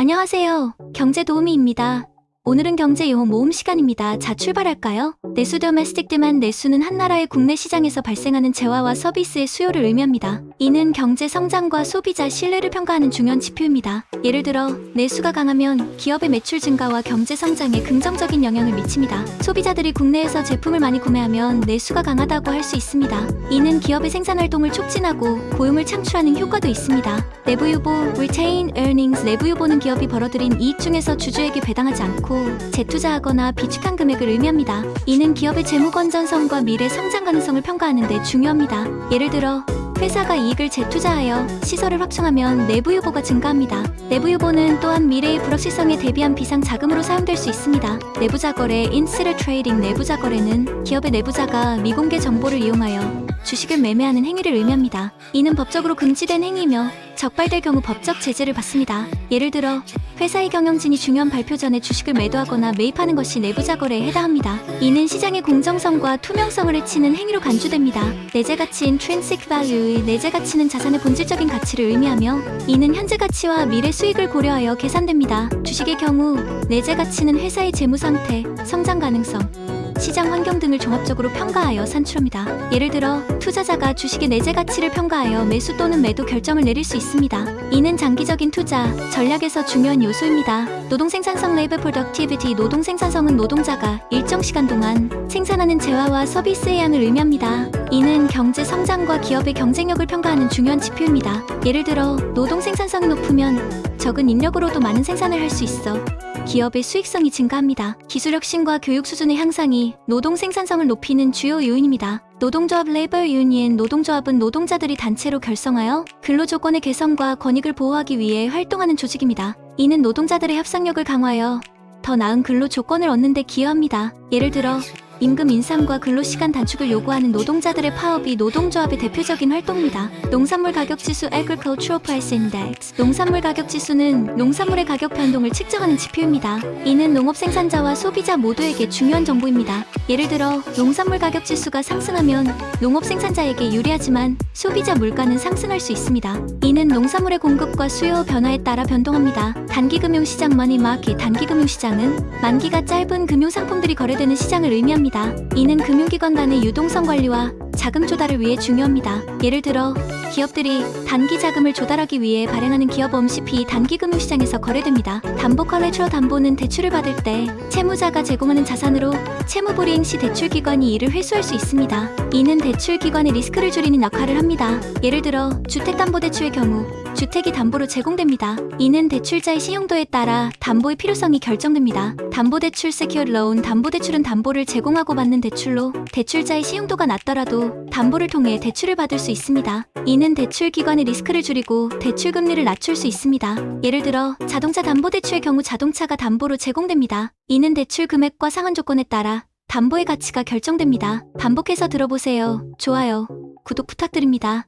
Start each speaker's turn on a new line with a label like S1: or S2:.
S1: 안녕하세요. 경제도우미입니다. 오늘은 경제용어 모음 시간입니다. 자, 출발할까요? 내수 domestic demand, 내수는 한 나라의 국내 시장에서 발생하는 재화와 서비스의 수요를 의미합니다. 이는 경제 성장과 소비자 신뢰를 평가하는 중요한 지표입니다. 예를 들어 내수가 강하면 기업의 매출 증가와 경제 성장에 긍정적인 영향을 미칩니다. 소비자들이 국내에서 제품을 많이 구매하면 내수가 강하다고 할 수 있습니다. 이는 기업의 생산활동을 촉진하고 고용을 창출하는 효과도 있습니다. 내부유보 retain earnings, 내부유보는 기업이 벌어들인 이익 중에서 주주에게 배당하지 않고 재투자하거나 비축한 금액을 의미합니다. 이는 기업의 재무 건전성과 미래 성장 가능성을 평가하는 데 중요합니다. 예를 들어 회사가 이익을 재투자하여 시설을 확충하면 내부유보가 증가합니다. 내부유보는 또한 미래의 불확실성에 대비한 비상자금으로 사용될 수 있습니다. 내부자거래 insider trading, 내부자거래는 기업의 내부자가 미공개 정보를 이용하여 주식을 매매하는 행위를 의미합니다. 이는 법적으로 금지된 행위이며 적발될 경우 법적 제재를 받습니다. 예를 들어 회사의 경영진이 중요한 발표 전에 주식을 매도하거나 매입하는 것이 내부자 거래에 해당합니다. 이는 시장의 공정성과 투명성을 해치는 행위로 간주됩니다. 내재 가치 intrinsic value, 내재 가치는 자산의 본질적인 가치를 의미하며 이는 현재 가치와 미래 수익을 고려하여 계산됩니다. 주식의 경우 내재 가치는 회사의 재무 상태, 성장 가능성, 시장 환경 등을 종합적으로 평가하여 산출합니다. 예를 들어 투자자가 주식의 내재 가치를 평가하여 매수 또는 매도 결정을 내릴 수 있습니다. 이는 장기적인 투자 전략에서 중요한 요소입니다. 노동 생산성 labor productivity, 노동 생산성은 노동자가 일정 시간 동안 생산하는 재화와 서비스의 양을 의미합니다. 이는 경제 성장과 기업의 경쟁력을 평가하는 중요한 지표입니다. 예를 들어 노동 생산성이 높으면 적은 인력으로도 많은 생산을 할 수 있어 기업의 수익성이 증가합니다. 기술 혁신과 교육 수준의 향상이 노동 생산성을 높이는 주요 요인입니다. 노동조합 labor union, 노동조합은 노동자들이 단체로 결성하여 근로조건의 개선과 권익을 보호하기 위해 활동하는 조직입니다. 이는 노동자들의 협상력을 강화하여 더 나은 근로조건을 얻는 데 기여합니다. 예를 들어 임금 인상과 근로시간 단축을 요구하는 노동자들의 파업이 노동조합의 대표적인 활동입니다. 농산물 가격지수 Agricultural Price Index, 농산물 가격지수는 농산물의 가격 변동을 측정하는 지표입니다. 이는 농업 생산자와 소비자 모두에게 중요한 정보입니다. 예를 들어 농산물 가격지수가 상승하면 농업 생산자에게 유리하지만 소비자 물가는 상승할 수 있습니다. 이는 농산물의 공급과 수요 변화에 따라 변동합니다. 단기금융시장 Money Market, 단기금융시장은 만기가 짧은 금융상품들이 거래되는 시장을 의미합니다. 이는 금융기관 간의 유동성 관리와 자금 조달을 위해 중요합니다. 예를 들어 기업들이 단기 자금을 조달하기 위해 발행하는 기업엄 CP 단기금융시장에서 거래됩니다. 담보 collateral, 담보는 대출을 받을 때 채무자가 제공하는 자산으로 채무 불이행 시 대출기관이 이를 회수할 수 있습니다. 이는 대출기관의 리스크를 줄이는 역할을 합니다. 예를 들어 주택담보대출의 경우 주택이 담보로 제공됩니다. 이는 대출자의 신용도에 따라 담보의 필요성이 결정됩니다. 담보대출 secured loan, 담보대출은 담보를 제공하고 받는 대출로 대출자의 신용도가 낮더라도 담보를 통해 대출을 받을 수 있습니다. 이는 대출기관의 리스크를 줄이고 대출금리를 낮출 수 있습니다. 예를 들어 자동차 담보대출의 경우 자동차가 담보로 제공됩니다. 이는 대출 금액과 상환 조건에 따라 담보의 가치가 결정됩니다. 반복해서 들어보세요. 좋아요, 구독 부탁드립니다.